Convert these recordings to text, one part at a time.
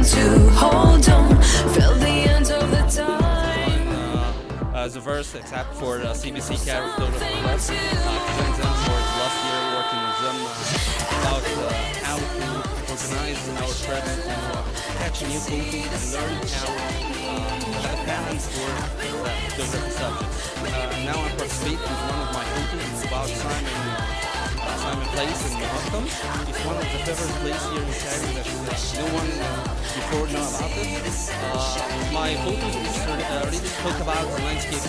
to hold on. Felt the end of the time. The verse, except for CBC Care of Total West. Thanks them for last year working with them about how to organize our trips, catch new photos, and learn how the parents work with different subjects. Now I'm participating with one of my photos about Simon Place in Stockholm. It's one of the favorite places here in Cairo that no one before know about it. My photos really talk about the landscape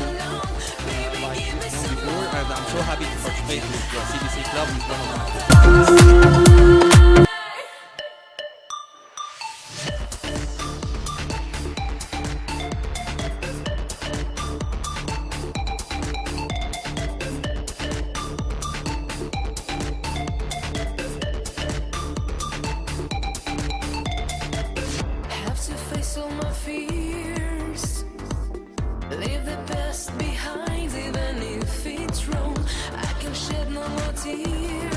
like before, and I'm so happy to participate with the CBC Club. It's one of my favorites. All my fears, leave the past behind, even if it's wrong. I can shed no more tears.